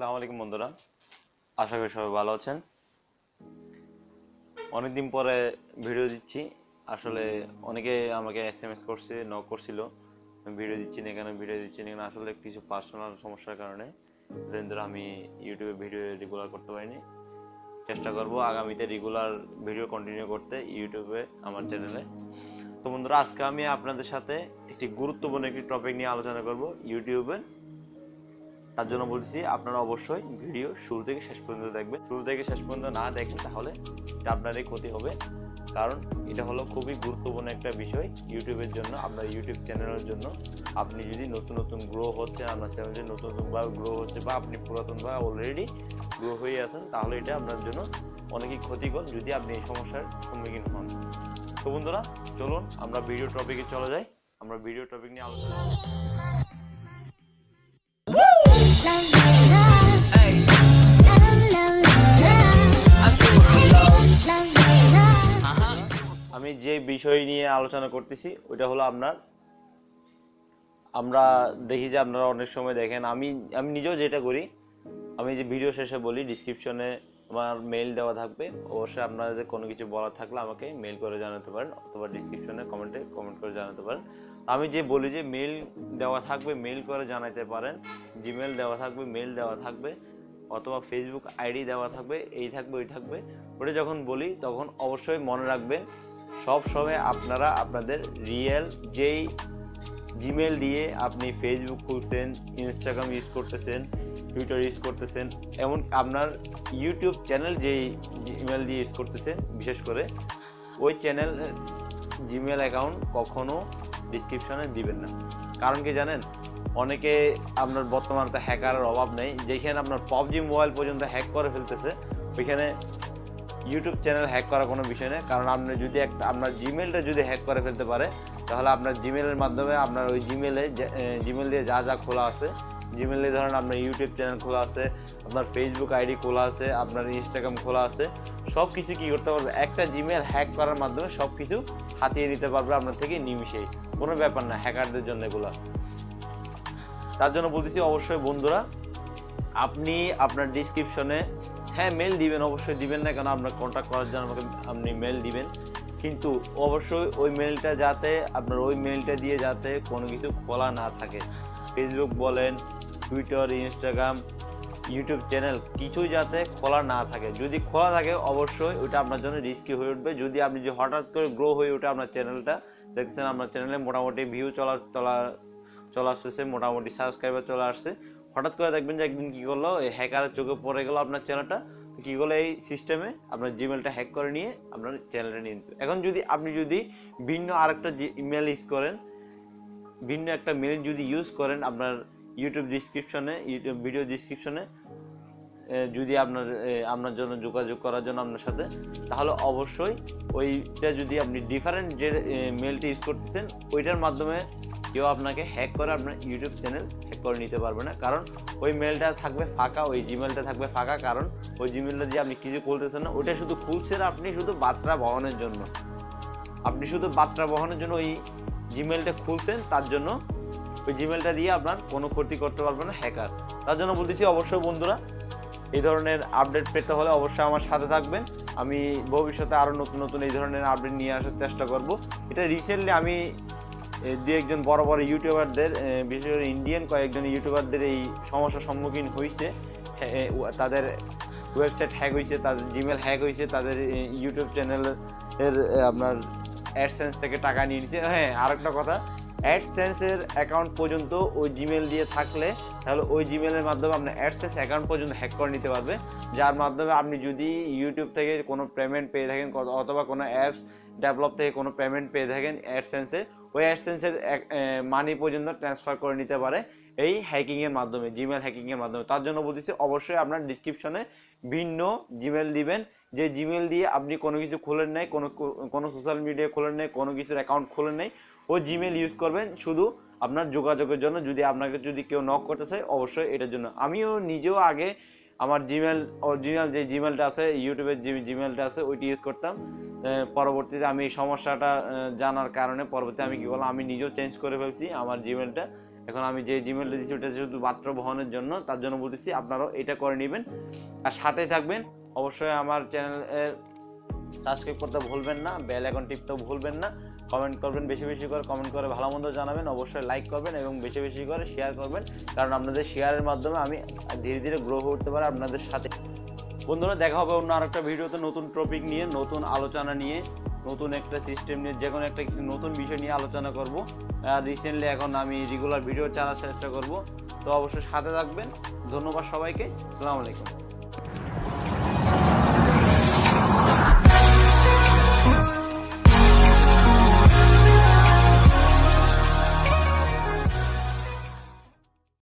আসসালামু আলাইকুম বন্ধুরা, আশা করি সবাই ভালো আছেন। অনেকদিন পরে ভিডিও দিচ্ছি। আসলে অনেকে আমাকে এসএমএস করছে, নক করছিল, ভিডিও দিচ্ছি না কেন, ভিডিও দিচ্ছি না কেন। আসলে কিছু পার্সোনাল সমস্যার কারণে ধরে আমি ইউটিউবে ভিডিও রেগুলার করতে পারিনি। চেষ্টা করব আগামীতে রেগুলার ভিডিও কন্টিনিউ করতে ইউটিউবে আমার চ্যানেলে। তো বন্ধুরা, আজকে আমি আপনাদের সাথে একটি গুরুত্বপূর্ণ একটি টপিক নিয়ে আলোচনা করব ইউটিউবে। তার জন্য বলছি আপনারা অবশ্যই ভিডিও শুরু থেকে শেষ পর্যন্ত দেখবেন। শুরু থেকে শেষ পর্যন্ত না দেখেন তাহলে আপনারই ক্ষতি হবে, কারণ এটা হলো খুবই গুরুত্বপূর্ণ একটা বিষয় ইউটিউবের জন্য, আপনার ইউটিউব চ্যানেলের জন্য। আপনি যদি নতুন নতুন গ্রো হচ্ছেন, আপনার চ্যানেল যদি নতুন নতুনভাবে গ্রো হচ্ছে বা আপনি পুরাতন বা অলরেডি গ্রো হয়ে আছেন, তাহলে এটা আপনার জন্য অনেকই ক্ষতিকর যদি আপনি এই সমস্যার সম্মুখীন হন। তো বন্ধুরা, চলুন আমরা ভিডিও টপিকে চলে যাই। আমরা ভিডিও টপিক নিয়ে আলোচনা আমি যে বিষয় নিয়ে আলোচনা করতেছি ওইটা হলো আমরা দেখি যে আপনারা অনেক সময় দেখেন, আমি নিজেও যেটা করি, আমি যে ভিডিও শেষে বলি ডিসক্রিপশনে আমার মেইল দেওয়া থাকবে। অবশ্যই আপনাদের কোনো কিছু বলার থাকলে আমাকে মেইল করে জানাতে পারেন, অথবা ডিসক্রিপশনে কমেন্ট করে জানাতে পারেন। আমি যে বলি যে মেইল দেওয়া থাকবে, মেইল করে জানাতে পারেন, জিমেল দেওয়া থাকবে, মেইল দেওয়া থাকবে, অথবা ফেসবুক আইডি দেওয়া থাকবে, এই থাকবে ওই থাকবে। ওটা যখন বলি তখন অবশ্যই মনে রাখবেন সব সময় আপনারা আপনাদের রিয়েল যেই জিমেল দিয়ে আপনি ফেসবুক খুলছেন, ইনস্টাগ্রাম ইউজ করতেছেন, টুইটার ইউজ করতেছেন, এমন আপনার ইউটিউব চ্যানেল যেই জিমেল দিয়ে ইউজ করতেছেন, বিশেষ করে ওই চ্যানেল জিমেল অ্যাকাউন্ট কখনো ডিসক্রিপশনে দিবেন না। কারণ কি জানেন, অনেকে আপনার বর্তমানে তো হ্যাকারের অভাব নেই, যেখানে আপনার পাবজি মোবাইল পর্যন্ত হ্যাক করে ফেলতেছে, ওইখানে ইউটিউব চ্যানেল হ্যাক করা কোনো বিষয় নেই। কারণ আপনি যদি আপনার জিমেলটা যদি হ্যাক করে ফেলতে পারে, তাহলে আপনার জিমেলের মাধ্যমে আপনার ওই জিমেল দিয়ে যা যা খোলা আছে, জিমেল দিয়ে ধরেন আপনার ইউটিউব চ্যানেল খোলা আছে, আপনার ফেসবুক আইডি খোলা আছে, আপনার ইনস্টাগ্রাম খোলা আছে, সব কিছু কী করতে পারবে, একটা জিমেল হ্যাক করার মাধ্যমে সব কিছু হাতিয়ে নিতে পারবে আপনার থেকে নিমিশেই। কোনো ব্যাপার না হ্যাকারদের জন্য এগুলো। তার জন্য বলতেছি অবশ্যই বন্ধুরা, আপনি আপনার ডিসক্রিপশনে মেল দিবেন, অবশ্যই দিবেন না কেন, আপনার কন্ট্যাক্ট করার জন্য আমাকে আপনি মেল দিবেন, কিন্তু অবশ্যই ওই মেলটা যাতে আপনার ওই মেলটা দিয়ে যাতে কোনো কিছু খোলা না থাকে। ফেসবুক বলেন, টুইটার, ইনস্টাগ্রাম, ইউটিউব চ্যানেল কিছুই যাতে খোলা না থাকে। যদি খোলা থাকে অবশ্যই ওইটা আপনার জন্য রিস্কি হয়ে উঠবে। যদি আপনি যে হঠাৎ করে গ্রো হয়ে ওঠে আপনার চ্যানেলটা, দেখছেন আপনার চ্যানেলে মোটামুটি ভিউ চলে আসতেছে, মোটামুটি সাবস্ক্রাইবার চলে আসছে, হঠাৎ করে দেখবেন যে একদিন কী করলো, এই হ্যাকারের চোখে পড়ে গেল আপনার চ্যানেলটা, কী করলো এই সিস্টেমে আপনার জিমেলটা হ্যাক করে নিয়ে আপনার চ্যানেলটা নিয়ে নিতে। এখন আপনি যদি ভিন্ন আরেকটা ইমেল ইউজ করেন, ভিন্ন একটা মেল যদি ইউজ করেন আপনার ইউটিউব ভিডিও ডিসক্রিপশনে যদি আপনার জন্য যোগাযোগ করার জন্য আপনার সাথে, তাহলে অবশ্যই ওইটা যদি আপনি ডিফারেন্ট যে মেলটি ইউজ করতেছেন ওইটার মাধ্যমে কেউ আপনাকে হ্যাক করে আপনার ইউটিউব চ্যানেল হ্যাক করে নিতে পারবে না। কারণ ওই মেলটা থাকবে ফাঁকা, ওই জিমেলটা থাকবে ফাঁকা, কারণ ওই জিমেলটা দিয়ে আপনি কিছু খুলতেছেন না, ওইটা শুধু খুলছেন আপনি শুধু বার্তা বহনের জন্য, ওই জিমেলটা খুলছেন, তার জন্য ওই জিমেলটা দিয়ে আপনার কোনো ক্ষতি করতে পারবে না হ্যাকার। তার জন্য বলতেছি অবশ্যই বন্ধুরা, এই ধরনের আপডেট পেতে হলে অবশ্যই আমার সাথে থাকবেন। আমি ভবিষ্যতে আরও নতুন নতুন এই ধরনের আপডেট নিয়ে আসার চেষ্টা করব। এটা রিসেন্টলি আমি দু একজন বড় বড় ইউটিউবারদের, বিশেষ করে ইন্ডিয়ান কয়েকজন ইউটিউবারদের এই সমস্যার সম্মুখীন হয়েছে। তাদের ওয়েবসাইট হ্যাক হয়েছে, তাদের জিমেল হ্যাক হয়েছে, তাদের ইউটিউব চ্যানেলের আপনার অ্যাডসেন্স থেকে টাকা নিয়ে নিচ্ছে। আরেকটা কথা, অ্যাডসেন্সের অ্যাকাউন্ট পর্যন্ত ওই জিমেল দিয়ে থাকলে, তাহলে ওই জিমেলের মাধ্যমে আপনার অ্যাডসেন্স অ্যাকাউন্ট পর্যন্ত হ্যাক করে নিতে পারবে, যার মাধ্যমে আপনি যদি ইউটিউব থেকে কোনো পেমেন্ট পেয়ে থাকেন, অথবা কোনো অ্যাপস ডেভেলপ থেকে কোনো পেমেন্ট পেয়ে থাকেন অ্যাডসেন্সে, ওই অ্যাডসেন্সের মানি পর্যন্ত ট্রান্সফার করে নিতে পারে এই হ্যাকিংয়ের মাধ্যমে, জিমেল হ্যাকিংয়ের মাধ্যমে। তার জন্য বলতেছি অবশ্যই আপনার ডিসক্রিপশনে ভিন্ন জিমেল দিবেন, যে জিমেল দিয়ে আপনি কোনো কিছু খোলেন নাই, কোনো সোশ্যাল মিডিয়া খোলেন নাই, কোনো কিছুর অ্যাকাউন্ট খোলেন নাই, ওই জিমেল ইউজ করবেন শুধু আপনার যোগাযোগের জন্য। যদি কেউ নক করতে চায় অবশ্যই এটার জন্য। আমিও নিজেও আগে আমার জিমেল অরিজিনাল যে জিমেলটা আছে, ইউটিউবের যে জিমেলটা আছে, ওইটি ইউজ করতাম। পরবর্তীতে আমি এই সমস্যাটা জানার কারণে পরবর্তীতে আমি কী করলাম, আমি নিজেও চেঞ্জ করে ফেলছি আমার জিমেলটা। এখন আমি যে জিমেলটা দিচ্ছি ওটা শুধু পাত্র বহনের জন্য, তার জন্য বলতেছি আপনারাও এটা করে নেবেন। আর সাথে থাকবেন, অবশ্যই আমার চ্যানেল সাবস্ক্রাইব করতে ভুলবেন না, বেল আইকন টিপতেও ভুলবেন না, কমেন্ট করবেন, বেশি বেশি করে কমেন্ট করে ভালো মন্দ জানাবেন, অবশ্যই লাইক করবেন এবং বেশি বেশি করে শেয়ার করবেন, কারণ আপনাদের শেয়ারের মাধ্যমে আমি ধীরে ধীরে গ্রো করতে পারি আপনাদের সাথে। বন্ধুরা, দেখা হবে অন্য আরেকটা ভিডিওতে, নতুন টপিক নিয়ে, নতুন আলোচনা নিয়ে, নতুন একটা সিস্টেম নিয়ে, যে কোনো একটা কিছু নতুন বিষয় নিয়ে আলোচনা করব। রিসেন্টলি এখন আমি রেগুলার ভিডিও চালার চেষ্টা করব, তো অবশ্যই সাথে থাকবেন। ধন্যবাদ সবাইকে, আসসালামু আলাইকুম।